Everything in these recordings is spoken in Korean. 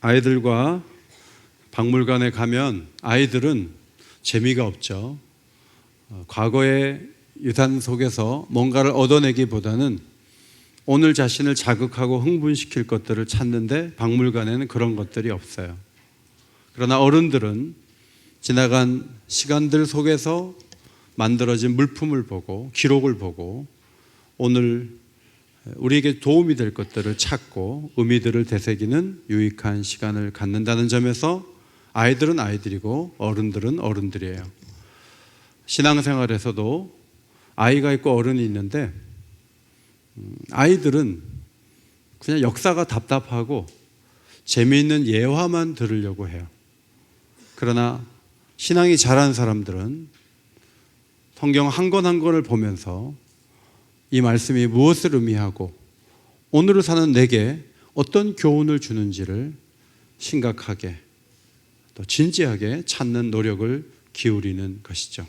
아이들과 박물관에 가면 아이들은 재미가 없죠. 과거의 유산 속에서 뭔가를 얻어내기보다는 오늘 자신을 자극하고 흥분시킬 것들을 찾는데 박물관에는 그런 것들이 없어요. 그러나 어른들은 지나간 시간들 속에서 만들어진 물품을 보고 기록을 보고 오늘 우리에게 도움이 될 것들을 찾고 의미들을 되새기는 유익한 시간을 갖는다는 점에서 아이들은 아이들이고 어른들은 어른들이에요. 신앙생활에서도 아이가 있고 어른이 있는데 아이들은 그냥 역사가 답답하고 재미있는 예화만 들으려고 해요. 그러나 신앙이 자란 사람들은 성경 한 권 한 권을 보면서 이 말씀이 무엇을 의미하고 오늘을 사는 내게 어떤 교훈을 주는지를 심각하게 또 진지하게 찾는 노력을 기울이는 것이죠.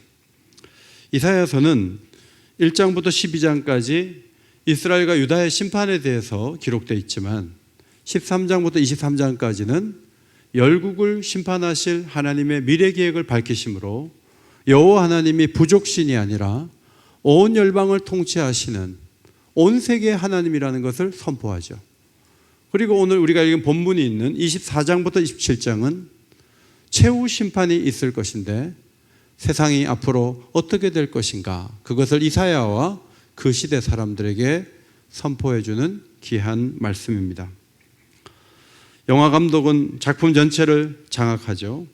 이사야서는 1장부터 12장까지 이스라엘과 유다의 심판에 대해서 기록되어 있지만 13장부터 23장까지는 열국을 심판하실 하나님의 미래 계획을 밝히심으로 여호와 하나님이 부족신이 아니라 온 열방을 통치하시는 온 세계의 하나님이라는 것을 선포하죠. 그리고 오늘 우리가 읽은 본문이 있는 24장부터 27장은 최후 심판이 있을 것인데 세상이 앞으로 어떻게 될 것인가, 그것을 이사야와 그 시대 사람들에게 선포해 주는 귀한 말씀입니다. 영화 감독은 작품 전체를 장악하죠.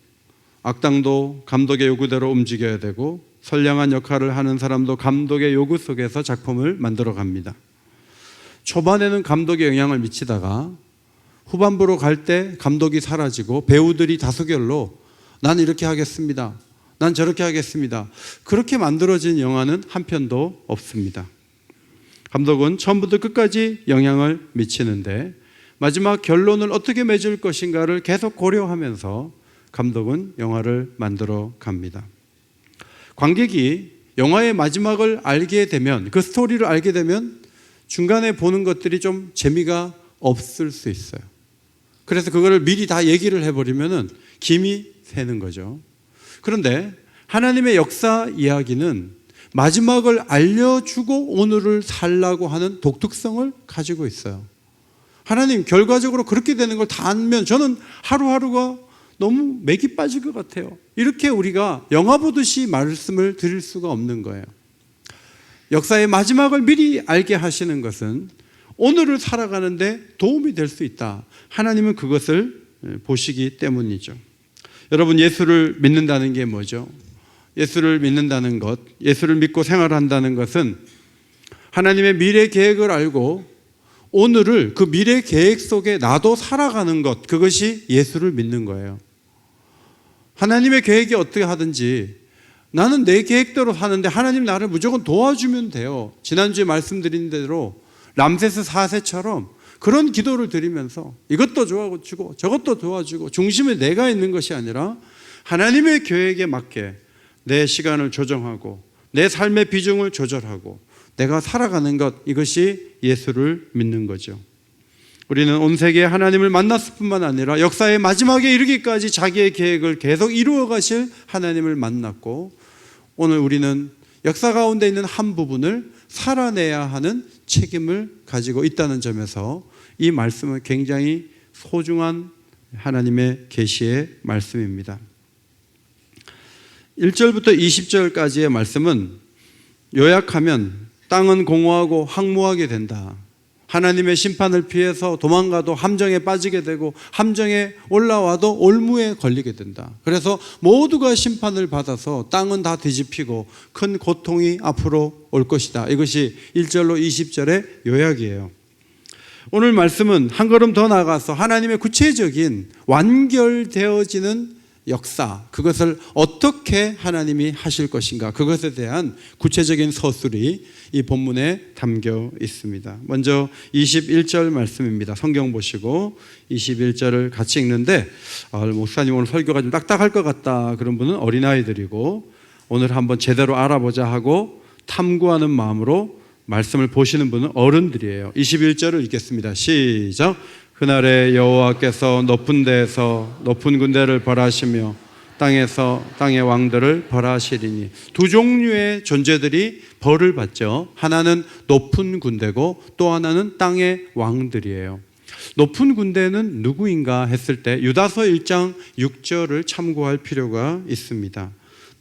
악당도 감독의 요구대로 움직여야 되고 선량한 역할을 하는 사람도 감독의 요구 속에서 작품을 만들어 갑니다. 초반에는 감독에 영향을 미치다가 후반부로 갈 때 감독이 사라지고 배우들이 다수결로 난 이렇게 하겠습니다, 난 저렇게 하겠습니다, 그렇게 만들어진 영화는 한 편도 없습니다. 감독은 처음부터 끝까지 영향을 미치는데 마지막 결론을 어떻게 맺을 것인가를 계속 고려하면서 감독은 영화를 만들어 갑니다. 관객이 영화의 마지막을 알게 되면, 그 스토리를 알게 되면 중간에 보는 것들이 좀 재미가 없을 수 있어요. 그래서 그거를 미리 다 얘기를 해버리면 김이 새는 거죠. 그런데 하나님의 역사 이야기는 마지막을 알려주고 오늘을 살라고 하는 독특성을 가지고 있어요. 하나님 결과적으로 그렇게 되는 걸 다 알면 저는 하루하루가 너무 맥이 빠질 것 같아요. 이렇게 우리가 영화 보듯이 말씀을 드릴 수가 없는 거예요. 역사의 마지막을 미리 알게 하시는 것은 오늘을 살아가는데 도움이 될 수 있다. 하나님은 그것을 보시기 때문이죠. 여러분, 예수를 믿는다는 게 뭐죠? 예수를 믿는다는 것, 예수를 믿고 생활한다는 것은 하나님의 미래 계획을 알고 오늘을 그 미래 계획 속에 나도 살아가는 것, 그것이 예수를 믿는 거예요. 하나님의 계획이 어떻게 하든지 나는 내 계획대로 사는데 하나님 나를 무조건 도와주면 돼요. 지난주에 말씀드린 대로 람세스 4세처럼 그런 기도를 드리면서 이것도 도와주고 저것도 도와주고 중심에 내가 있는 것이 아니라 하나님의 계획에 맞게 내 시간을 조정하고 내 삶의 비중을 조절하고 내가 살아가는 것, 이것이 예수를 믿는 거죠. 우리는 온 세계에 하나님을 만났을 뿐만 아니라 역사의 마지막에 이르기까지 자기의 계획을 계속 이루어 가실 하나님을 만났고 오늘 우리는 역사 가운데 있는 한 부분을 살아내야 하는 책임을 가지고 있다는 점에서 이 말씀은 굉장히 소중한 하나님의 계시의 말씀입니다. 1절부터 20절까지의 말씀은 요약하면 땅은 공허하고 황무하게 된다. 하나님의 심판을 피해서 도망가도 함정에 빠지게 되고 함정에 올라와도 올무에 걸리게 된다. 그래서 모두가 심판을 받아서 땅은 다 뒤집히고 큰 고통이 앞으로 올 것이다. 이것이 1절로 20절의 요약이에요. 오늘 말씀은 한 걸음 더 나아가서 하나님의 구체적인 완결되어지는 역사, 그것을 어떻게 하나님이 하실 것인가, 그것에 대한 구체적인 서술이 이 본문에 담겨 있습니다. 먼저 21절 말씀입니다. 성경 보시고 21절을 같이 읽는데 목사님 오늘 설교가 좀 딱딱할 것 같다 그런 분은 어린아이들이고 오늘 한번 제대로 알아보자 하고 탐구하는 마음으로 말씀을 보시는 분은 어른들이에요. 21절을 읽겠습니다. 시작. 그날에 여호와께서 높은 데에서 높은 군대를 벌하시며 땅에서 땅의 왕들을 벌하시리니. 두 종류의 존재들이 벌을 받죠. 하나는 높은 군대고 또 하나는 땅의 왕들이에요. 높은 군대는 누구인가 했을 때 유다서 1장 6절을 참고할 필요가 있습니다.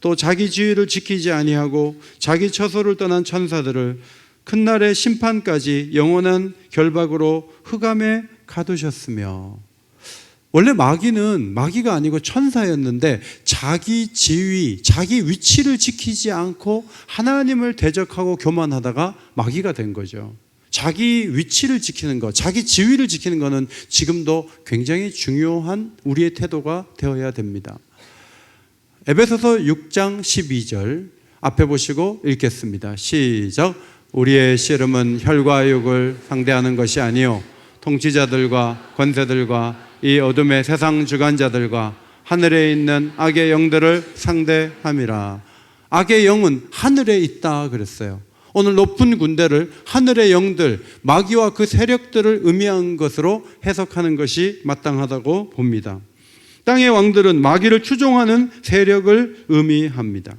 또 자기 지위를 지키지 아니하고 자기 처소를 떠난 천사들을 큰 날의 심판까지 영원한 결박으로 흑암에 가두셨으며. 원래 마귀가 아니고 천사였는데 자기 지위, 자기 위치를 지키지 않고 하나님을 대적하고 교만하다가 마귀가 된 거죠. 자기 위치를 지키는 것, 자기 지위를 지키는 것은 지금도 굉장히 중요한 우리의 태도가 되어야 됩니다. 에베소서 6장 12절 앞에 보시고 읽겠습니다. 시작. 우리의 씨름은 혈과 육을 상대하는 것이 아니요 통치자들과 권세들과 이 어둠의 세상 주관자들과 하늘에 있는 악의 영들을 상대함이라. 악의 영은 하늘에 있다 그랬어요. 오늘 높은 군대를 하늘의 영들, 마귀와 그 세력들을 의미한 것으로 해석하는 것이 마땅하다고 봅니다. 땅의 왕들은 마귀를 추종하는 세력을 의미합니다.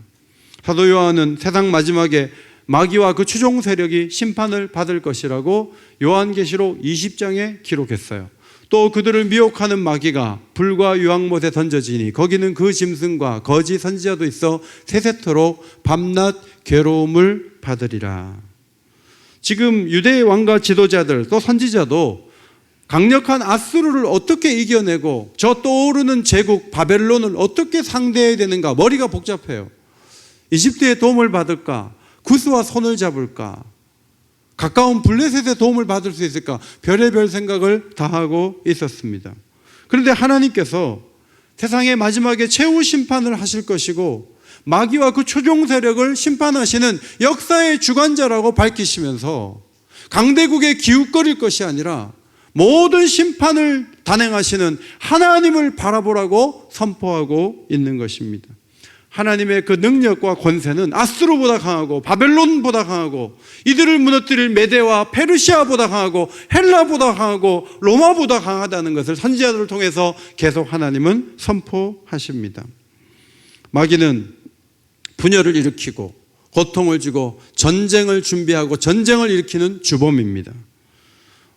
사도 요한은 세상 마지막에 마귀와 그 추종 세력이 심판을 받을 것이라고 요한계시록 20장에 기록했어요. 또 그들을 미혹하는 마귀가 불과 유황못에 던져지니 거기는 그 짐승과 거짓 선지자도 있어 세세토록 밤낮 괴로움을 받으리라. 지금 유대의 왕과 지도자들 또 선지자도 강력한 아수르를 어떻게 이겨내고 저 떠오르는 제국 바벨론을 어떻게 상대해야 되는가 머리가 복잡해요. 이집트의 도움을 받을까? 구스와 손을 잡을까? 가까운 블레셋의 도움을 받을 수 있을까? 별의별 생각을 다 하고 있었습니다. 그런데 하나님께서 세상의 마지막에 최후 심판을 하실 것이고 마귀와 그 추종 세력을 심판하시는 역사의 주관자라고 밝히시면서 강대국에 기웃거릴 것이 아니라 모든 심판을 단행하시는 하나님을 바라보라고 선포하고 있는 것입니다. 하나님의 그 능력과 권세는 아수르보다 강하고 바벨론보다 강하고 이들을 무너뜨릴 메대와 페르시아보다 강하고 헬라보다 강하고 로마보다 강하다는 것을 선지자들을 통해서 계속 하나님은 선포하십니다. 마귀는 분열을 일으키고 고통을 주고 전쟁을 준비하고 전쟁을 일으키는 주범입니다.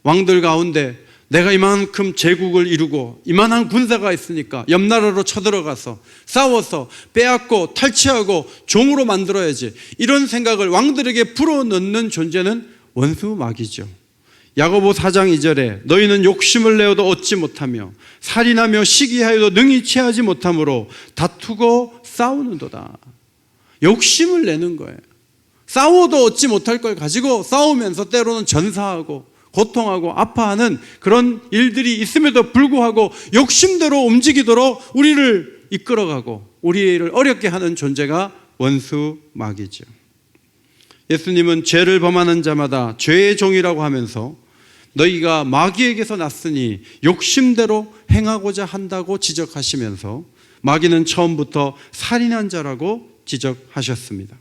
왕들 가운데 내가 이만큼 제국을 이루고 이만한 군사가 있으니까 옆 나라로 쳐들어가서 싸워서 빼앗고 탈취하고 종으로 만들어야지, 이런 생각을 왕들에게 불어넣는 존재는 원수 마귀죠. 야고보 4장 2절에 너희는 욕심을 내어도 얻지 못하며 살인하며 시기하여도 능히 취하지 못함으로 다투고 싸우는도다. 욕심을 내는 거예요. 싸워도 얻지 못할 걸 가지고 싸우면서 때로는 전사하고 고통하고 아파하는 그런 일들이 있음에도 불구하고 욕심대로 움직이도록 우리를 이끌어가고 우리를 어렵게 하는 존재가 원수 마귀죠. 예수님은 죄를 범하는 자마다 죄의 종이라고 하면서 너희가 마귀에게서 났으니 욕심대로 행하고자 한다고 지적하시면서 마귀는 처음부터 살인한 자라고 지적하셨습니다.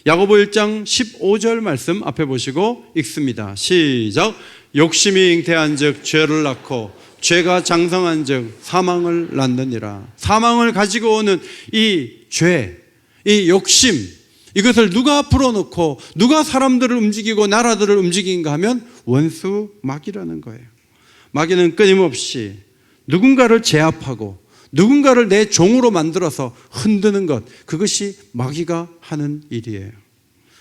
야고보 1장 15절 말씀 앞에 보시고 읽습니다. 시작. 욕심이 잉태한 즉 죄를 낳고 죄가 장성한 즉 사망을 낳느니라. 사망을 가지고 오는 이 죄, 이 욕심, 이것을 누가 불어넣고 누가 사람들을 움직이고 나라들을 움직인가 하면 원수 마귀라는 거예요. 마귀는 끊임없이 누군가를 제압하고 누군가를 내 종으로 만들어서 흔드는 것, 그것이 마귀가 하는 일이에요.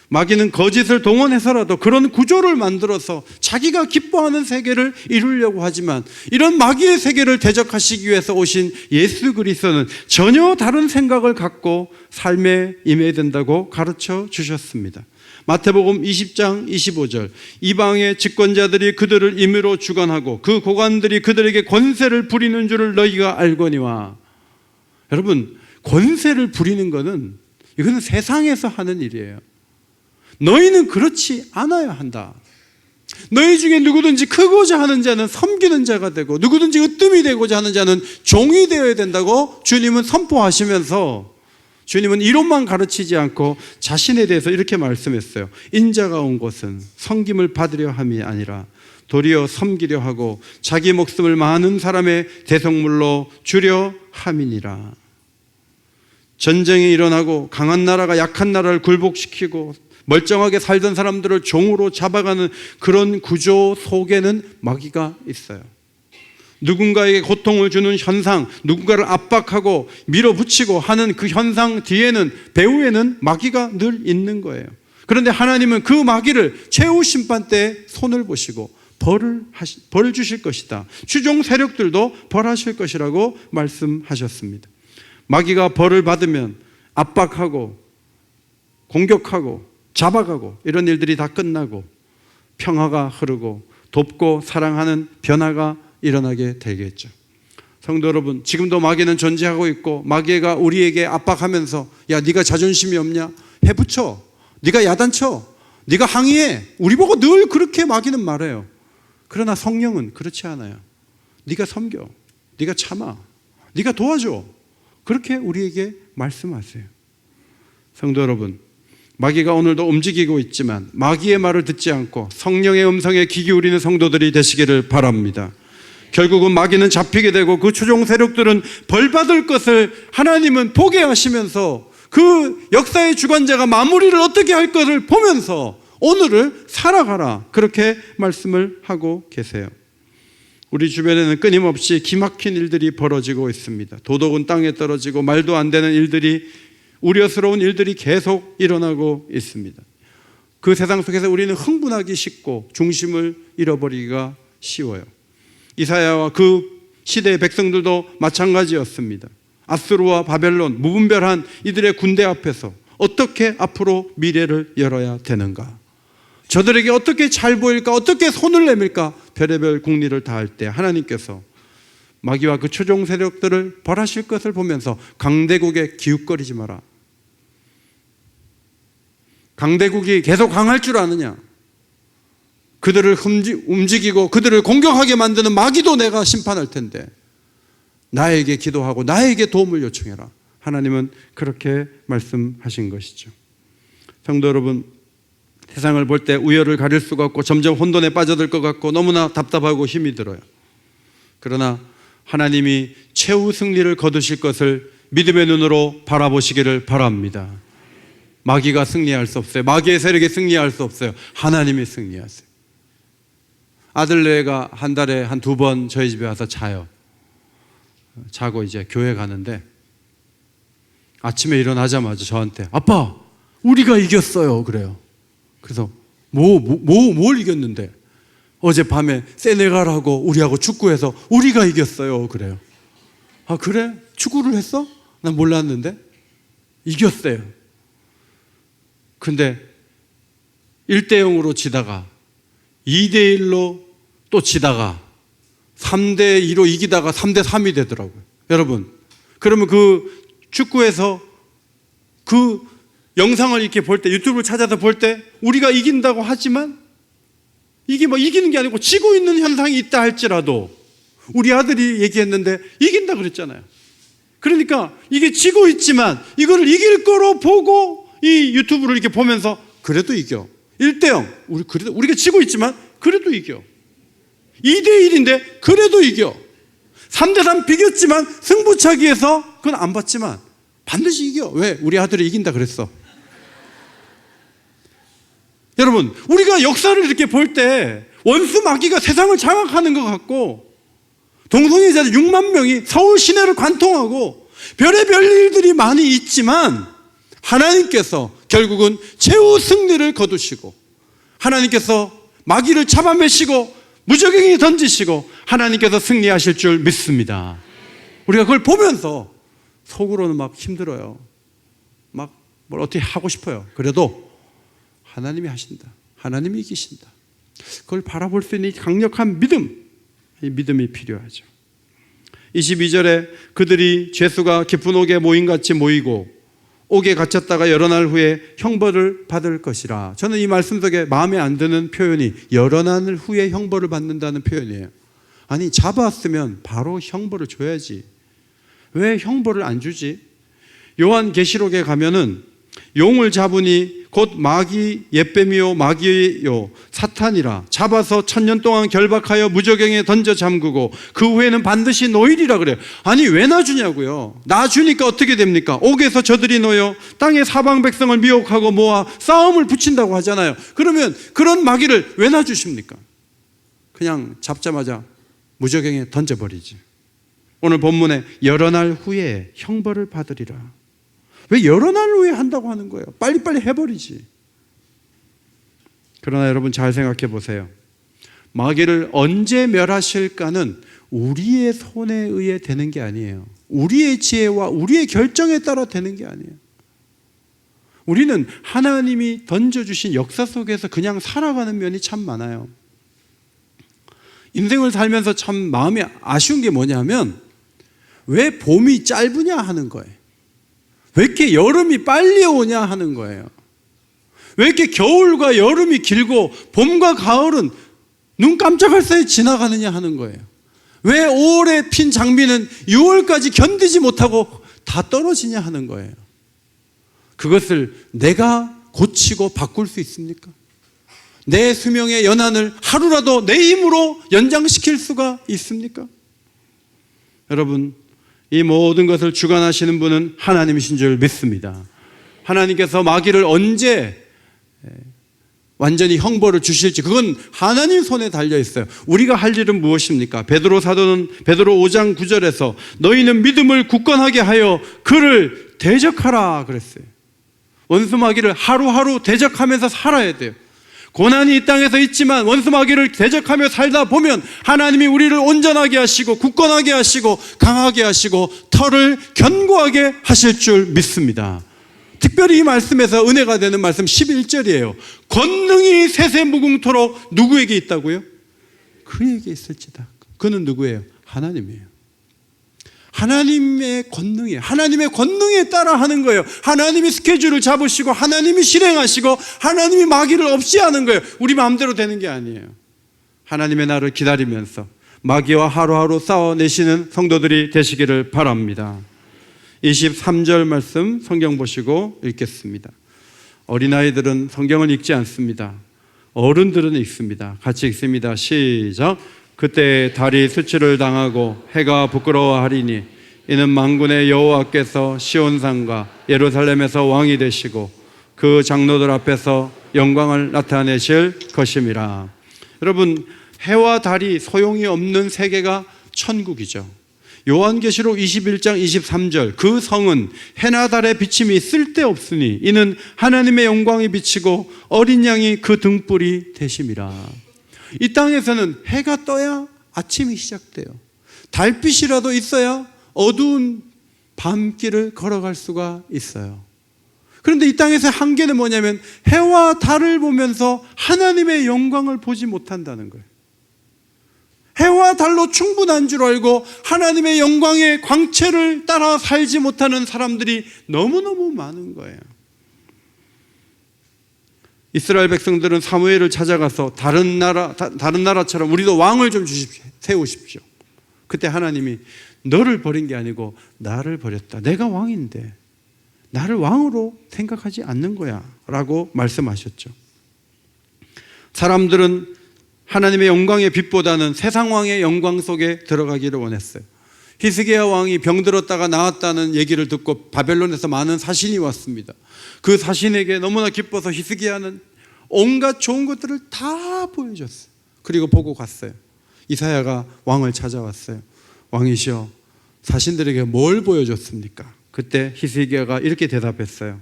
마귀는 거짓을 동원해서라도 그런 구조를 만들어서 자기가 기뻐하는 세계를 이루려고 하지만 이런 마귀의 세계를 대적하시기 위해서 오신 예수 그리스도는 전혀 다른 생각을 갖고 삶에 임해야 된다고 가르쳐 주셨습니다. 마태복음 20장 25절 이방의 집권자들이 그들을 임의로 주관하고 그 고관들이 그들에게 권세를 부리는 줄을 너희가 알거니와. 여러분, 권세를 부리는 것은 이거는 세상에서 하는 일이에요. 너희는 그렇지 않아야 한다. 너희 중에 누구든지 크고자 하는 자는 섬기는 자가 되고 누구든지 으뜸이 되고자 하는 자는 종이 되어야 된다고 주님은 선포하시면서 주님은 이론만 가르치지 않고 자신에 대해서 이렇게 말씀했어요. 인자가 온 곳은 섬김을 받으려 함이 아니라 도리어 섬기려 하고 자기 목숨을 많은 사람의 대성물로 주려 함이니라. 전쟁이 일어나고 강한 나라가 약한 나라를 굴복시키고 멀쩡하게 살던 사람들을 종으로 잡아가는 그런 구조 속에는 마귀가 있어요. 누군가에게 고통을 주는 현상, 누군가를 압박하고 밀어붙이고 하는 그 현상 뒤에는, 배후에는 마귀가 늘 있는 거예요. 그런데 하나님은 그 마귀를 최후 심판 때 손을 보시고 벌을 주실 것이다. 추종 세력들도 벌하실 것이라고 말씀하셨습니다. 마귀가 벌을 받으면 압박하고 공격하고 잡아가고 이런 일들이 다 끝나고 평화가 흐르고 돕고 사랑하는 변화가 일어나게 되겠죠. 성도 여러분, 지금도 마귀는 존재하고 있고 마귀가 우리에게 압박하면서 야, 네가 자존심이 없냐? 해붙여. 네가 야단쳐. 네가 항의해. 우리 보고 늘 그렇게 마귀는 말해요. 그러나 성령은 그렇지 않아요. 네가 섬겨. 네가 참아. 네가 도와줘. 그렇게 우리에게 말씀하세요. 성도 여러분, 마귀가 오늘도 움직이고 있지만 마귀의 말을 듣지 않고 성령의 음성에 귀 기울이는 성도들이 되시기를 바랍니다. 결국은 마귀는 잡히게 되고 그 추종 세력들은 벌받을 것을 하나님은 보게 하시면서 그 역사의 주관자가 마무리를 어떻게 할 것을 보면서 오늘을 살아가라, 그렇게 말씀을 하고 계세요. 우리 주변에는 끊임없이 기막힌 일들이 벌어지고 있습니다. 도덕은 땅에 떨어지고 말도 안 되는 일들이, 우려스러운 일들이 계속 일어나고 있습니다. 그 세상 속에서 우리는 흥분하기 쉽고 중심을 잃어버리기가 쉬워요. 이사야와 그 시대의 백성들도 마찬가지였습니다. 아수르와 바벨론, 무분별한 이들의 군대 앞에서 어떻게 앞으로 미래를 열어야 되는가, 저들에게 어떻게 잘 보일까, 어떻게 손을 내밀까, 별의별 궁리를 다할 때 하나님께서 마귀와 그 추종 세력들을 벌하실 것을 보면서 강대국에 기웃거리지 마라. 강대국이 계속 강할 줄 아느냐? 그들을 움직이고 그들을 공격하게 만드는 마귀도 내가 심판할 텐데 나에게 기도하고 나에게 도움을 요청해라. 하나님은 그렇게 말씀하신 것이죠. 성도 여러분, 세상을 볼 때 우열을 가릴 수가 없고 점점 혼돈에 빠져들 것 같고 너무나 답답하고 힘이 들어요. 그러나 하나님이 최후 승리를 거두실 것을 믿음의 눈으로 바라보시기를 바랍니다. 마귀가 승리할 수 없어요. 마귀의 세력이 승리할 수 없어요. 하나님이 승리하세요. 아들네가 한 달에 한 2번 저희 집에 와서 자요. 자고 이제 교회 가는데 아침에 일어나자마자 저한테 아빠, 우리가 이겼어요 그래요. 그래서 뭘 이겼는데? 어젯밤에 세네갈하고 우리하고 축구해서 우리가 이겼어요 그래요. 아 그래? 축구를 했어? 난 몰랐는데. 이겼어요. 근데 1대0으로 지다가 2대1로 또 지다가 3대2로 이기다가 3대3이 되더라고요. 여러분, 그러면 그 축구에서 그 영상을 이렇게 볼 때, 유튜브를 찾아서 볼 때 우리가 이긴다고 하지만 이게 뭐 이기는 게 아니고 지고 있는 현상이 있다 할지라도 우리 아들이 얘기했는데 이긴다 그랬잖아요. 그러니까 이게 지고 있지만 이거를 이길 거로 보고 이 유튜브를 이렇게 보면서 그래도 이겨. 1대0. 우리가 지고 있지만 그래도 이겨. 2대1인데 그래도 이겨. 3대3 비겼지만 승부차기에서 그건 안 봤지만 반드시 이겨. 왜? 우리 아들이 이긴다 그랬어. 여러분, 우리가 역사를 이렇게 볼 때 원수 마귀가 세상을 장악하는 것 같고 동성애자들 6만 명이 서울 시내를 관통하고 별의별 일들이 많이 있지만 하나님께서 결국은 최후 승리를 거두시고 하나님께서 마귀를 잡아매시고 무적행이 던지시고 하나님께서 승리하실 줄 믿습니다. 우리가 그걸 보면서 속으로는 막 힘들어요. 막 뭘 어떻게 하고 싶어요. 그래도 하나님이 하신다. 하나님이 이기신다. 그걸 바라볼 수 있는 강력한 믿음, 이 믿음이 필요하죠. 22절에 그들이 죄수가 깊은 옥에 모임같이 모이고 옥에 갇혔다가 여러 날 후에 형벌을 받을 것이라. 저는 이 말씀 속에 마음에 안 드는 표현이 여러 날 후에 형벌을 받는다는 표현이에요. 아니, 잡았으면 바로 형벌을 줘야지. 왜 형벌을 안 주지? 요한계시록에 가면은 용을 잡으니 곧 마귀 옛뱀이요 마귀요 사탄이라 잡아서 1000년 동안 결박하여 무저갱에 던져 잠그고 그 후에는 반드시 놓이리라 그래요. 아니 왜 놔주냐고요. 놔주니까 어떻게 됩니까? 옥에서 저들이 놓여 땅의 사방 백성을 미혹하고 모아 싸움을 붙인다고 하잖아요. 그러면 그런 마귀를 왜 놔주십니까? 그냥 잡자마자 무저갱에 던져버리지. 오늘 본문에 여러 날 후에 형벌을 받으리라. 왜 여러 날 후에 한다고 하는 거예요? 빨리빨리 해버리지. 그러나 여러분 잘 생각해 보세요. 마귀를 언제 멸하실까는 우리의 손에 의해 되는 게 아니에요. 우리의 지혜와 우리의 결정에 따라 되는 게 아니에요. 우리는 하나님이 던져주신 역사 속에서 그냥 살아가는 면이 참 많아요. 인생을 살면서 참 마음이 아쉬운 게 뭐냐면 왜 봄이 짧으냐 하는 거예요. 왜 이렇게 여름이 빨리 오냐 하는 거예요. 왜 이렇게 겨울과 여름이 길고 봄과 가을은 눈 깜짝할 사이에 지나가느냐 하는 거예요. 왜 5월에 핀 장미는 6월까지 견디지 못하고 다 떨어지냐 하는 거예요. 그것을 내가 고치고 바꿀 수 있습니까? 내 수명의 연한을 하루라도 내 힘으로 연장시킬 수가 있습니까? 여러분, 이 모든 것을 주관하시는 분은 하나님이신 줄 믿습니다. 하나님께서 마귀를 언제 완전히 형벌을 주실지 그건 하나님 손에 달려 있어요. 우리가 할 일은 무엇입니까? 베드로 사도는 베드로 5장 9절에서 너희는 믿음을 굳건하게 하여 그를 대적하라 그랬어요. 원수 마귀를 하루하루 대적하면서 살아야 돼요. 고난이 이 땅에서 있지만 원수 마귀를 대적하며 살다 보면 하나님이 우리를 온전하게 하시고 굳건하게 하시고 강하게 하시고 털을 견고하게 하실 줄 믿습니다. 특별히 이 말씀에서 은혜가 되는 말씀 11절이에요. 권능이 세세무궁토록 누구에게 있다고요? 그에게 있을지다. 그는 누구예요? 하나님이에요. 하나님의 권능이에요. 하나님의 권능에 따라 하는 거예요. 하나님이 스케줄을 잡으시고 하나님이 실행하시고 하나님이 마귀를 없이 하는 거예요. 우리 마음대로 되는 게 아니에요. 하나님의 날을 기다리면서 마귀와 하루하루 싸워내시는 성도들이 되시기를 바랍니다. 23절 말씀 성경 보시고 읽겠습니다. 어린아이들은 성경을 읽지 않습니다. 어른들은 읽습니다. 같이 읽습니다. 시작. 그때 달이 수치를 당하고 해가 부끄러워하리니 이는 만군의 여호와께서 시온산과 예루살렘에서 왕이 되시고 그 장로들 앞에서 영광을 나타내실 것임이라. 여러분, 해와 달이 소용이 없는 세계가 천국이죠. 요한계시록 21장 23절 그 성은 해나 달의 비침이 쓸데없으니 이는 하나님의 영광이 비치고 어린 양이 그 등불이 되심이라. 이 땅에서는 해가 떠야 아침이 시작돼요. 달빛이라도 있어야 어두운 밤길을 걸어갈 수가 있어요. 그런데 이 땅에서의 한계는 뭐냐면 해와 달을 보면서 하나님의 영광을 보지 못한다는 거예요. 해와 달로 충분한 줄 알고 하나님의 영광의 광채를 따라 살지 못하는 사람들이 너무너무 많은 거예요. 이스라엘 백성들은 사무엘을 찾아가서 다른 나라처럼 우리도 왕을 좀 세우십시오. 그때 하나님이 너를 버린 게 아니고 나를 버렸다. 내가 왕인데 나를 왕으로 생각하지 않는 거야 라고 말씀하셨죠. 사람들은 하나님의 영광의 빛보다는 세상 왕의 영광 속에 들어가기를 원했어요. 히스기야 왕이 병들었다가 나았다는 얘기를 듣고 바벨론에서 많은 사신이 왔습니다. 그 사신에게 너무나 기뻐서 히스기야는 온갖 좋은 것들을 다 보여줬어요. 그리고 보고 갔어요. 이사야가 왕을 찾아왔어요. 왕이시여, 사신들에게 뭘 보여줬습니까? 그때 히스기야가 이렇게 대답했어요.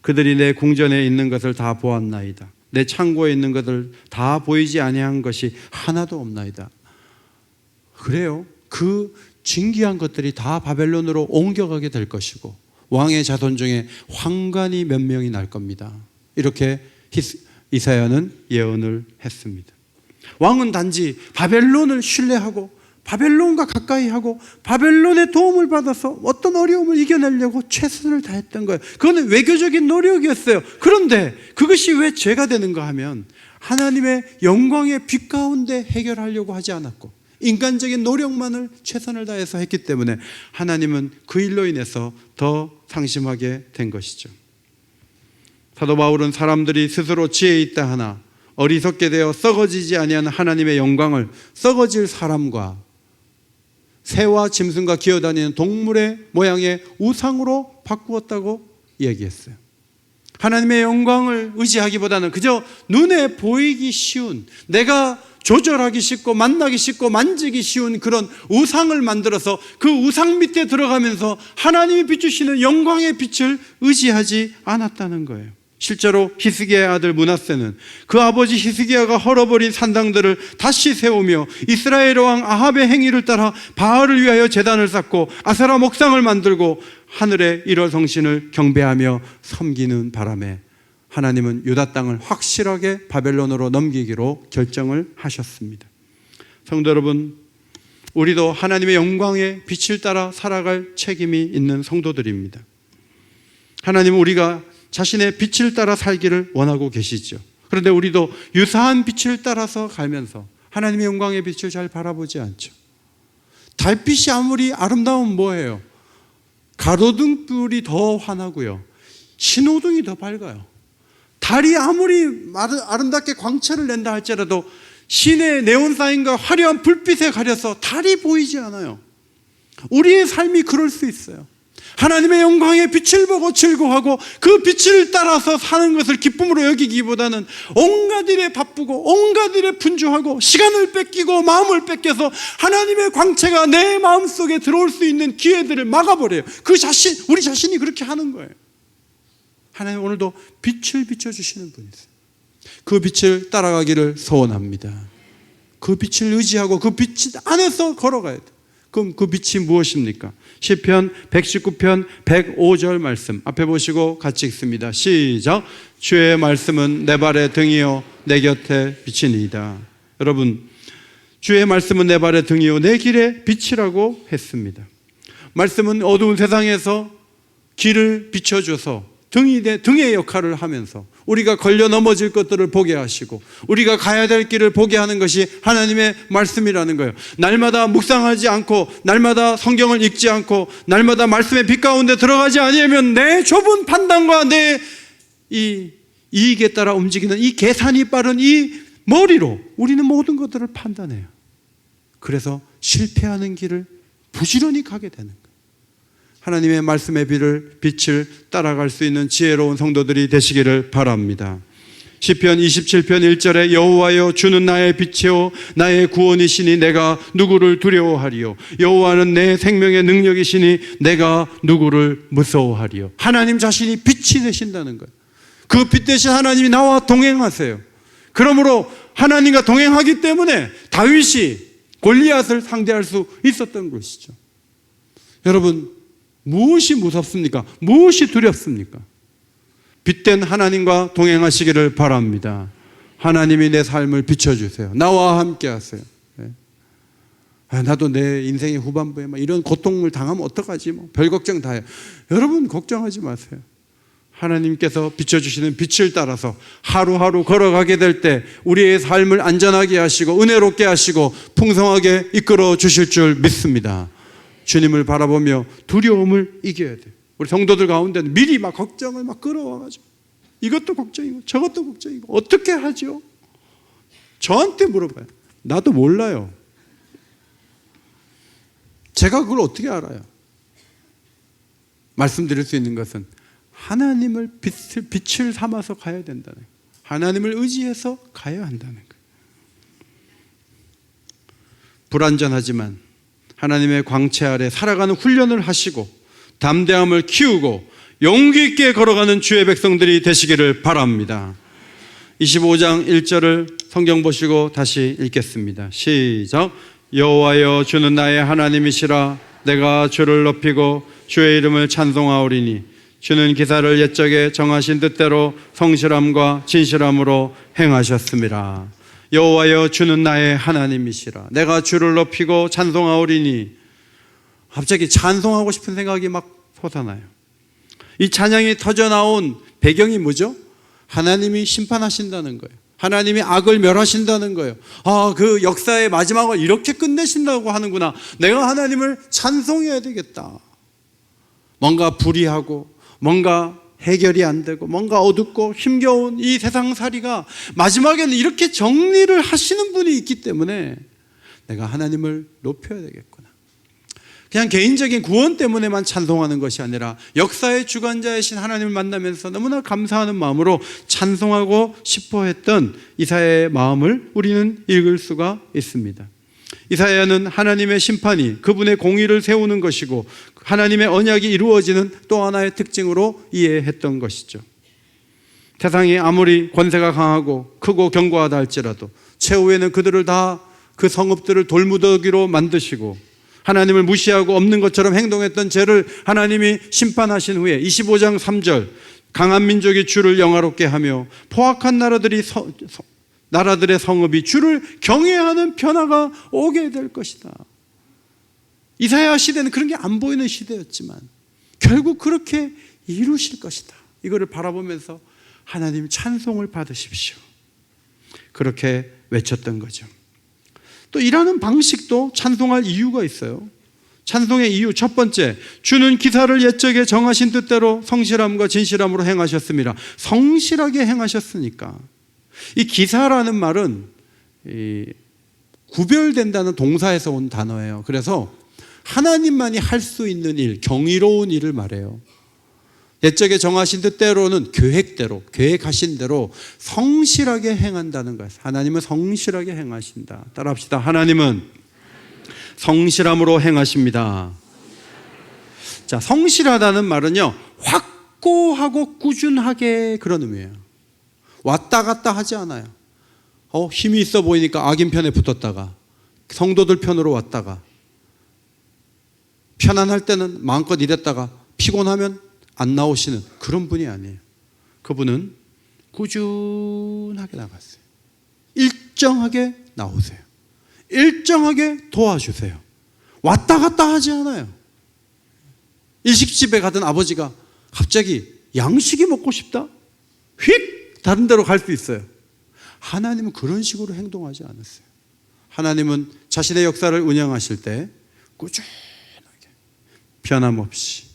그들이 내 궁전에 있는 것을 다 보았나이다. 내 창고에 있는 것을 다 보이지 아니한 것이 하나도 없나이다. 그래요. 그 진귀한 것들이 다 바벨론으로 옮겨가게 될 것이고 왕의 자손 중에 황관이 몇 명이 날 겁니다. 이렇게 이사야는 예언을 했습니다. 왕은 단지 바벨론을 신뢰하고 바벨론과 가까이 하고 바벨론의 도움을 받아서 어떤 어려움을 이겨내려고 최선을 다했던 거예요. 그거는 외교적인 노력이었어요. 그런데 그것이 왜 죄가 되는가 하면 하나님의 영광의 빛 가운데 해결하려고 하지 않았고 인간적인 노력만을 최선을 다해서 했기 때문에 하나님은 그 일로 인해서 더 상심하게 된 것이죠. 사도 바울은 사람들이 스스로 지혜 있다 하나 어리석게 되어 썩어지지 아니하는 하나님의 영광을 썩어질 사람과 새와 짐승과 기어다니는 동물의 모양의 우상으로 바꾸었다고 얘기했어요. 하나님의 영광을 의지하기보다는 그저 눈에 보이기 쉬운, 내가 조절하기 쉽고 만나기 쉽고 만지기 쉬운 그런 우상을 만들어서 그 우상 밑에 들어가면서 하나님이 비추시는 영광의 빛을 의지하지 않았다는 거예요. 실제로 히스기야의 아들 므낫세는 그 아버지 히스기야가 헐어버린 산당들을 다시 세우며 이스라엘 왕 아합의 행위를 따라 바알을 위하여 제단을 쌓고 아세라 목상을 만들고 하늘의 일월성신을 경배하며 섬기는 바람에 하나님은 유다 땅을 확실하게 바벨론으로 넘기기로 결정을 하셨습니다. 성도 여러분, 우리도 하나님의 영광의 빛을 따라 살아갈 책임이 있는 성도들입니다. 하나님은 우리가 자신의 빛을 따라 살기를 원하고 계시죠. 그런데 우리도 유사한 빛을 따라서 가면서 하나님의 영광의 빛을 잘 바라보지 않죠. 달빛이 아무리 아름다우면 뭐예요? 가로등불이 더 환하고요, 신호등이 더 밝아요. 달이 아무리 아름답게 광채를 낸다 할지라도 시내의 네온사인과 화려한 불빛에 가려서 달이 보이지 않아요. 우리의 삶이 그럴 수 있어요. 하나님의 영광의 빛을 보고 즐거워하고 그 빛을 따라서 사는 것을 기쁨으로 여기기보다는 온갖 일에 바쁘고 온갖 일에 분주하고 시간을 뺏기고 마음을 뺏겨서 하나님의 광채가 내 마음속에 들어올 수 있는 기회들을 막아버려요. 우리 자신이 그렇게 하는 거예요. 하나님 오늘도 빛을 비춰주시는 분이세요. 그 빛을 따라가기를 소원합니다. 그 빛을 의지하고 그 빛 안에서 걸어가야 돼요. 그럼 그 빛이 무엇입니까? 시편 119편 105절 말씀 앞에 보시고 같이 읽습니다. 시작. 주의 말씀은 내 발의 등이요 내 곁에 빛이니이다. 여러분, 주의 말씀은 내 발의 등이요 내 길의 빛이라고 했습니다. 말씀은 어두운 세상에서 길을 비춰줘서 등의 역할을 하면서 우리가 걸려 넘어질 것들을 보게 하시고 우리가 가야 될 길을 보게 하는 것이 하나님의 말씀이라는 거예요. 날마다 묵상하지 않고 날마다 성경을 읽지 않고 날마다 말씀의 빛 가운데 들어가지 아니하면 내 좁은 판단과 내 이익에 따라 움직이는 이 계산이 빠른 이 머리로 우리는 모든 것들을 판단해요. 그래서 실패하는 길을 부지런히 가게 되는 거예요. 하나님의 말씀의 빛을 따라갈 수 있는 지혜로운 성도들이 되시기를 바랍니다. 시편 27편 1절에 여호와여 주는 나의 빛이요 나의 구원이시니 내가 누구를 두려워하리요. 여호와는 내 생명의 능력이시니 내가 누구를 무서워하리요. 하나님 자신이 빛이 되신다는 거예요. 그 빛 대신 하나님이 나와 동행하세요. 그러므로 하나님과 동행하기 때문에 다윗이 골리앗을 상대할 수 있었던 것이죠. 여러분, 무엇이 무섭습니까? 무엇이 두렵습니까? 빛된 하나님과 동행하시기를 바랍니다. 하나님이 내 삶을 비춰주세요. 나와 함께 하세요. 나도 내 인생의 후반부에 이런 고통을 당하면 어떡하지? 별 걱정 다 해요. 여러분 걱정하지 마세요. 하나님께서 비춰주시는 빛을 따라서 하루하루 걸어가게 될 때 우리의 삶을 안전하게 하시고 은혜롭게 하시고 풍성하게 이끌어 주실 줄 믿습니다. 주님을 바라보며 두려움을 이겨야 돼요. 우리 성도들 가운데는 미리 걱정을 끌어와가지고 이것도 걱정이고 저것도 걱정이고 어떻게 하죠? 저한테 물어봐요. 나도 몰라요. 제가 그걸 어떻게 알아요? 말씀드릴 수 있는 것은 하나님을 빛을 삼아서 가야 된다는 거예요. 하나님을 의지해서 가야 한다는 거예요. 불완전하지만 하나님의 광채 아래 살아가는 훈련을 하시고 담대함을 키우고 용기 있게 걸어가는 주의 백성들이 되시기를 바랍니다. 25장 1절을 성경 보시고 다시 읽겠습니다. 시작. 여호와여 주는 나의 하나님이시라. 내가 주를 높이고 주의 이름을 찬송하오리니 주는 기사를 옛적에 정하신 뜻대로 성실함과 진실함으로 행하셨습니다. 여호와여 주는 나의 하나님이시라. 내가 주를 높이고 찬송하오리니. 갑자기 찬송하고 싶은 생각이 솟아나요. 이 찬양이 터져나온 배경이 뭐죠? 하나님이 심판하신다는 거예요. 하나님이 악을 멸하신다는 거예요. 그 역사의 마지막을 이렇게 끝내신다고 하는구나. 내가 하나님을 찬송해야 되겠다. 뭔가 불의하고 뭔가 해결이 안 되고 뭔가 어둡고 힘겨운 이 세상살이가 마지막에는 이렇게 정리를 하시는 분이 있기 때문에 내가 하나님을 높여야 되겠구나. 그냥 개인적인 구원 때문에만 찬송하는 것이 아니라 역사의 주관자이신 하나님을 만나면서 너무나 감사하는 마음으로 찬송하고 싶어 했던 이사야의 마음을 우리는 읽을 수가 있습니다. 이사야는 하나님의 심판이 그분의 공의를 세우는 것이고 하나님의 언약이 이루어지는 또 하나의 특징으로 이해했던 것이죠. 세상이 아무리 권세가 강하고 크고 견고하다 할지라도 최후에는 그들을 다 그 성읍들을 돌무더기로 만드시고 하나님을 무시하고 없는 것처럼 행동했던 죄를 하나님이 심판하신 후에 25장 3절 강한 민족이 주를 영화롭게 하며 포악한 나라들의 성읍이 주를 경외하는 변화가 오게 될 것이다. 이사야 시대는 그런 게 안 보이는 시대였지만 결국 그렇게 이루실 것이다. 이거를 바라보면서 하나님 찬송을 받으십시오. 그렇게 외쳤던 거죠. 또 일하는 방식도 찬송할 이유가 있어요. 찬송의 이유 첫 번째, 주는 기사를 옛적에 정하신 뜻대로 성실함과 진실함으로 행하셨습니다. 성실하게 행하셨으니까. 이 기사라는 말은 구별된다는 동사에서 온 단어예요. 그래서 하나님만이 할 수 있는 일, 경이로운 일을 말해요. 옛적에 정하신 뜻대로는 계획하신 대로 성실하게 행한다는 거예요. 하나님은 성실하게 행하신다. 따라합시다. 하나님은 성실함으로 행하십니다. 자, 성실하다는 말은요, 확고하고 꾸준하게 그런 의미예요. 왔다 갔다 하지 않아요. 힘이 있어 보이니까 악인 편에 붙었다가 성도들 편으로 왔다가 편안할 때는 마음껏 일했다가 피곤하면 안 나오시는 그런 분이 아니에요. 그분은 꾸준하게 나갔어요. 일정하게 나오세요. 일정하게 도와주세요. 왔다 갔다 하지 않아요. 일식집에 가던 아버지가 갑자기 양식이 먹고 싶다? 휙! 다른 데로 갈 수 있어요. 하나님은 그런 식으로 행동하지 않았어요. 하나님은 자신의 역사를 운영하실 때 꾸준하게 변함없이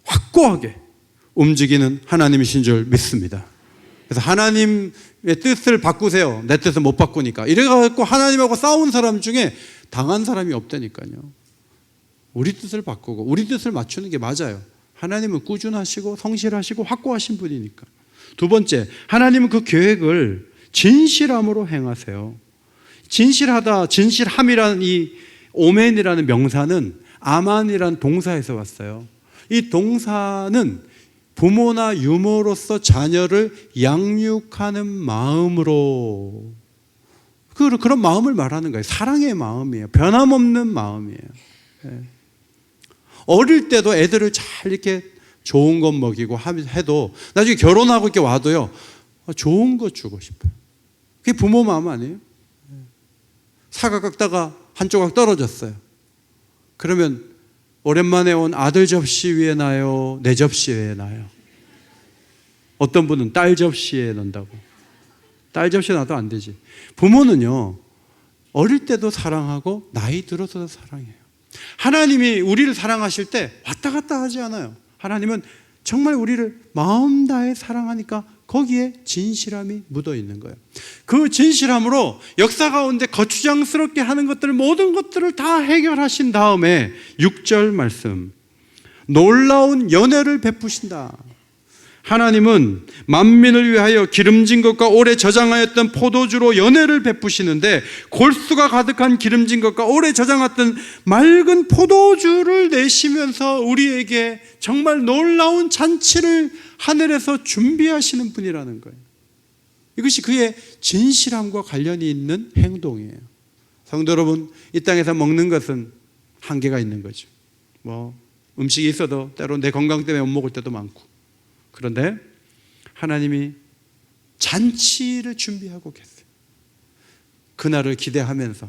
확고하게 움직이는 하나님이신 줄 믿습니다. 그래서 하나님의 뜻을 바꾸세요. 내 뜻을 못 바꾸니까. 이래가지고 하나님하고 싸운 사람 중에 당한 사람이 없다니까요. 우리 뜻을 바꾸고 우리 뜻을 맞추는 게 맞아요. 하나님은 꾸준하시고 성실하시고 확고하신 분이니까. 두 번째, 하나님은 그 계획을 진실함으로 행하세요. 진실함이라는 이 오멘이라는 명사는 아만이라는 동사에서 왔어요. 이 동사는 부모나 유모로서 자녀를 양육하는 마음으로 그런 마음을 말하는 거예요. 사랑의 마음이에요. 변함없는 마음이에요. 어릴 때도 애들을 잘 이렇게 좋은 것 먹이고 해도 나중에 결혼하고 이렇게 와도요, 좋은 거 주고 싶어요. 그게 부모 마음 아니에요? 사과 깎다가 한 조각 떨어졌어요. 그러면 오랜만에 온 아들 접시 위에 놔요? 내 접시 위에 놔요? 어떤 분은 딸 접시에 넣는다고. 딸 접시에 놔도 안 되지. 부모는요, 어릴 때도 사랑하고 나이 들어서도 사랑해요. 하나님이 우리를 사랑하실 때 왔다 갔다 하지 않아요. 하나님은 정말 우리를 마음 다해 사랑하니까 거기에 진실함이 묻어 있는 거예요. 그 진실함으로 역사 가운데 거추장스럽게 하는 모든 것들을 다 해결하신 다음에 6절 말씀, 놀라운 연애를 베푸신다. 하나님은 만민을 위하여 기름진 것과 오래 저장하였던 포도주로 연애를 베푸시는데, 골수가 가득한 기름진 것과 오래 저장했던 맑은 포도주를 내시면서 우리에게 정말 놀라운 잔치를 하늘에서 준비하시는 분이라는 거예요. 이것이 그의 진실함과 관련이 있는 행동이에요. 성도 여러분, 이 땅에서 먹는 것은 한계가 있는 거죠. 음식이 있어도 때로 내 건강 때문에 못 먹을 때도 많고. 그런데 하나님이 잔치를 준비하고 계세요. 그날을 기대하면서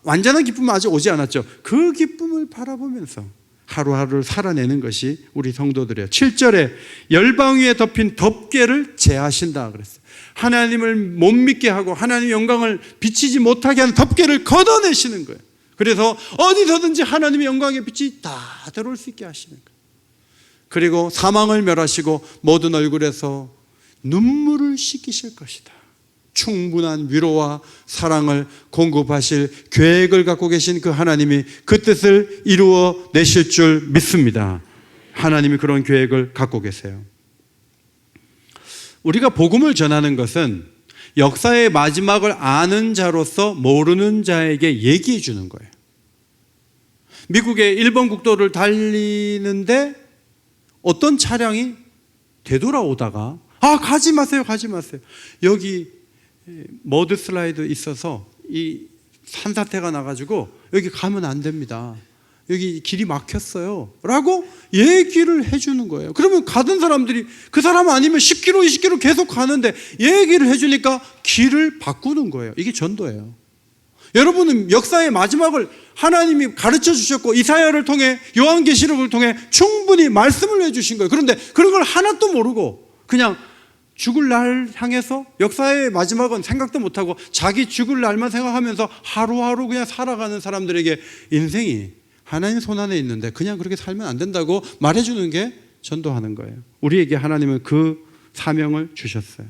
완전한 기쁨은 아직 오지 않았죠. 그 기쁨을 바라보면서 하루하루를 살아내는 것이 우리 성도들이에요. 7절에 열방 위에 덮인 덮개를 제하신다 그랬어요. 하나님을 못 믿게 하고 하나님의 영광을 비치지 못하게 하는 덮개를 걷어내시는 거예요. 그래서 어디서든지 하나님의 영광의 빛이 다 들어올 수 있게 하시는 거예요. 그리고 사망을 멸하시고 모든 얼굴에서 눈물을 씻기실 것이다. 충분한 위로와 사랑을 공급하실 계획을 갖고 계신 그 하나님이 그 뜻을 이루어 내실 줄 믿습니다. 하나님이 그런 계획을 갖고 계세요. 우리가 복음을 전하는 것은 역사의 마지막을 아는 자로서 모르는 자에게 얘기해 주는 거예요. 미국의 1번 국도를 달리는데 어떤 차량이 되돌아오다가 가지 마세요, 가지 마세요. 여기 머드 슬라이드 있어서 이 산사태가 나가지고 여기 가면 안 됩니다. 여기 길이 막혔어요 라고 얘기를 해주는 거예요. 그러면 가던 사람들이 그 사람 아니면 10km, 20km 계속 가는데 얘기를 해주니까 길을 바꾸는 거예요. 이게 전도예요. 여러분은 역사의 마지막을 하나님이 가르쳐 주셨고 이사야를 통해 요한계시록을 통해 충분히 말씀을 해주신 거예요. 그런데 그런 걸 하나도 모르고 그냥 죽을 날 향해서 역사의 마지막은 생각도 못하고 자기 죽을 날만 생각하면서 하루하루 그냥 살아가는 사람들에게 인생이 하나님 손안에 있는데 그냥 그렇게 살면 안 된다고 말해주는 게 전도하는 거예요. 우리에게 하나님은 그 사명을 주셨어요.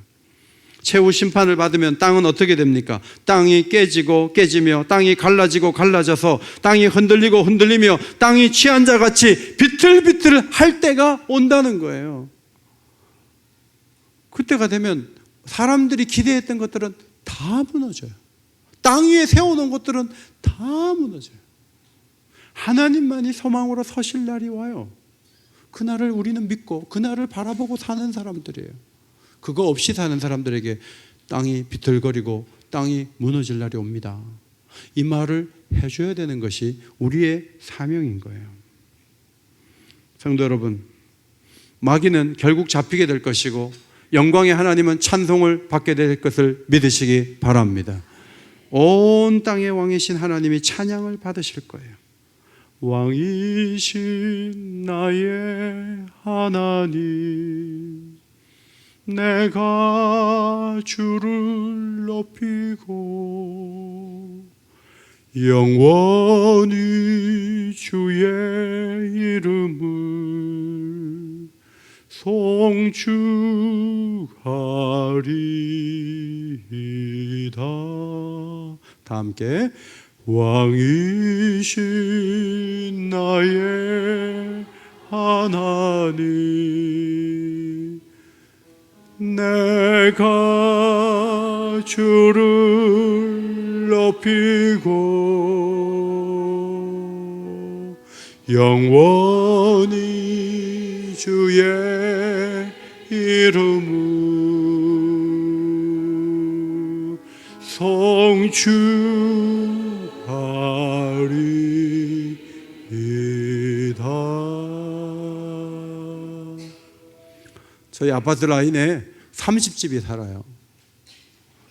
최후 심판을 받으면 땅은 어떻게 됩니까? 땅이 깨지고 깨지며 땅이 갈라지고 갈라져서 땅이 흔들리고 흔들리며 땅이 취한 자같이 비틀비틀 할 때가 온다는 거예요. 그때가 되면 사람들이 기대했던 것들은 다 무너져요. 땅 위에 세워놓은 것들은 다 무너져요. 하나님만이 소망으로 서실 날이 와요. 그날을 우리는 믿고 그날을 바라보고 사는 사람들이에요. 그거 없이 사는 사람들에게 땅이 비틀거리고 땅이 무너질 날이 옵니다. 이 말을 해줘야 되는 것이 우리의 사명인 거예요. 성도 여러분, 마귀는 결국 잡히게 될 것이고 영광의 하나님은 찬송을 받게 될 것을 믿으시기 바랍니다. 온 땅의 왕이신 하나님이 찬양을 받으실 거예요. 왕이신 나의 하나님, 내가 주를 높이고 영원히 주의 이름을 송축하리이다. 다 함께 왕이신 나의 하나님, 내가 주를 높이고 영원히 주의 이름을 송축하리이다. 저희 아파트 라인에 30집이 살아요.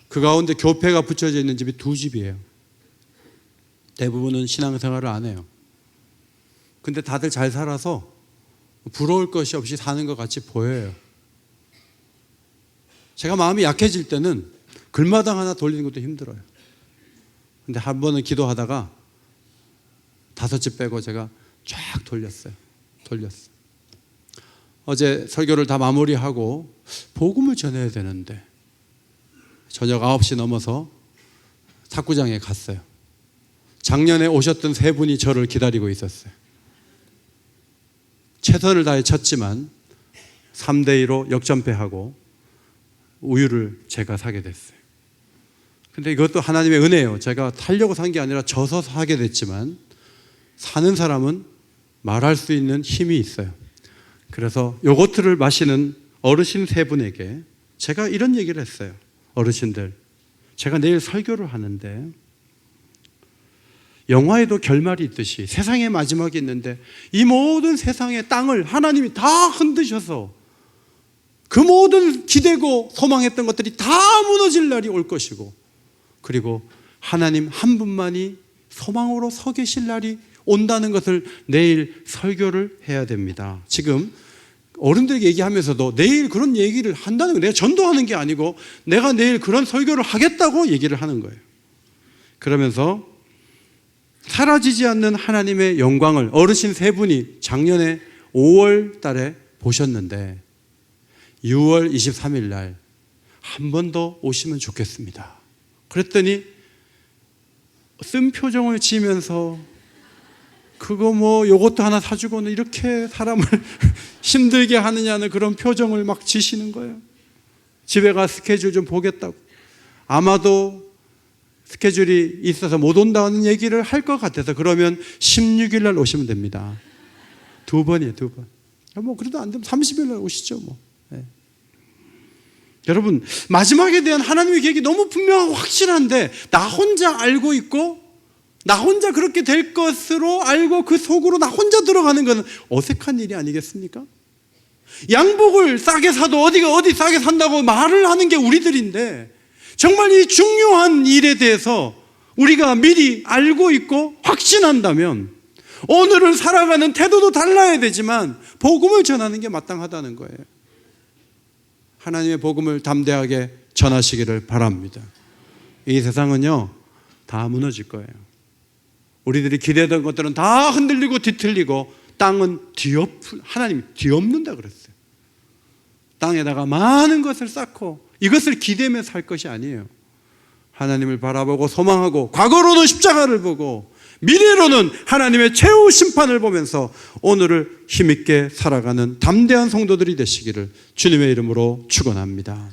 그 가운데 교회가 붙여져 있는 집이 2집이에요. 대부분은 신앙생활을 안 해요. 근데 다들 잘 살아서 부러울 것이 없이 사는 것 같이 보여요. 제가 마음이 약해질 때는 글마당 하나 돌리는 것도 힘들어요. 근데 한 번은 기도하다가 5집 빼고 제가 쫙 돌렸어요. 어제 설교를 다 마무리하고 복음을 전해야 되는데 저녁 9시 넘어서 탁구장에 갔어요. 작년에 오셨던 3분이 저를 기다리고 있었어요. 최선을 다해 쳤지만 3대2로 역전패하고 우유를 제가 사게 됐어요. 근데 이것도 하나님의 은혜예요. 제가 살려고 산 게 아니라 져서 사게 됐지만 사는 사람은 말할 수 있는 힘이 있어요. 그래서 요거트를 마시는 어르신 3분에게 제가 이런 얘기를 했어요. 어르신들, 제가 내일 설교를 하는데 영화에도 결말이 있듯이 세상의 마지막이 있는데 이 모든 세상의 땅을 하나님이 다 흔드셔서 그 모든 기대고 소망했던 것들이 다 무너질 날이 올 것이고, 그리고 하나님 한 분만이 소망으로 서 계실 날이 온다는 것을 내일 설교를 해야 됩니다. 지금 어른들에게 얘기하면서도 내일 그런 얘기를 한다는 거예요. 내가 전도하는 게 아니고 내가 내일 그런 설교를 하겠다고 얘기를 하는 거예요. 그러면서 사라지지 않는 하나님의 영광을 어르신 3분이 작년에 5월 달에 보셨는데 6월 23일 날 한 번 더 오시면 좋겠습니다. 그랬더니 쓴 표정을 지으면서 그거 뭐 요것도 하나 사주고는 이렇게 사람을 힘들게 하느냐는 그런 표정을 막 지시는 거예요. 집에 가 스케줄 좀 보겠다고. 아마도 스케줄이 있어서 못 온다는 얘기를 할 것 같아서 그러면 16일 날 오시면 됩니다. 2번이에요, 2번. 뭐 그래도 안 되면 30일 날 오시죠, 뭐. 네. 여러분, 마지막에 대한 하나님의 계획이 너무 분명하고 확실한데 나 혼자 알고 있고 나 혼자 그렇게 될 것으로 알고 그 속으로 나 혼자 들어가는 것은 어색한 일이 아니겠습니까? 양복을 싸게 사도 어디 싸게 산다고 말을 하는 게 우리들인데 정말 이 중요한 일에 대해서 우리가 미리 알고 있고 확신한다면 오늘을 살아가는 태도도 달라야 되지만 복음을 전하는 게 마땅하다는 거예요. 하나님의 복음을 담대하게 전하시기를 바랍니다. 이 세상은요 다 무너질 거예요. 우리들이 기대했던 것들은 다 흔들리고 뒤틀리고 땅은 하나님이 뒤엎는다 그랬어요. 땅에다가 많은 것을 쌓고 이것을 기대며 살 것이 아니에요. 하나님을 바라보고 소망하고 과거로는 십자가를 보고 미래로는 하나님의 최후 심판을 보면서 오늘을 힘있게 살아가는 담대한 성도들이 되시기를 주님의 이름으로 축원합니다.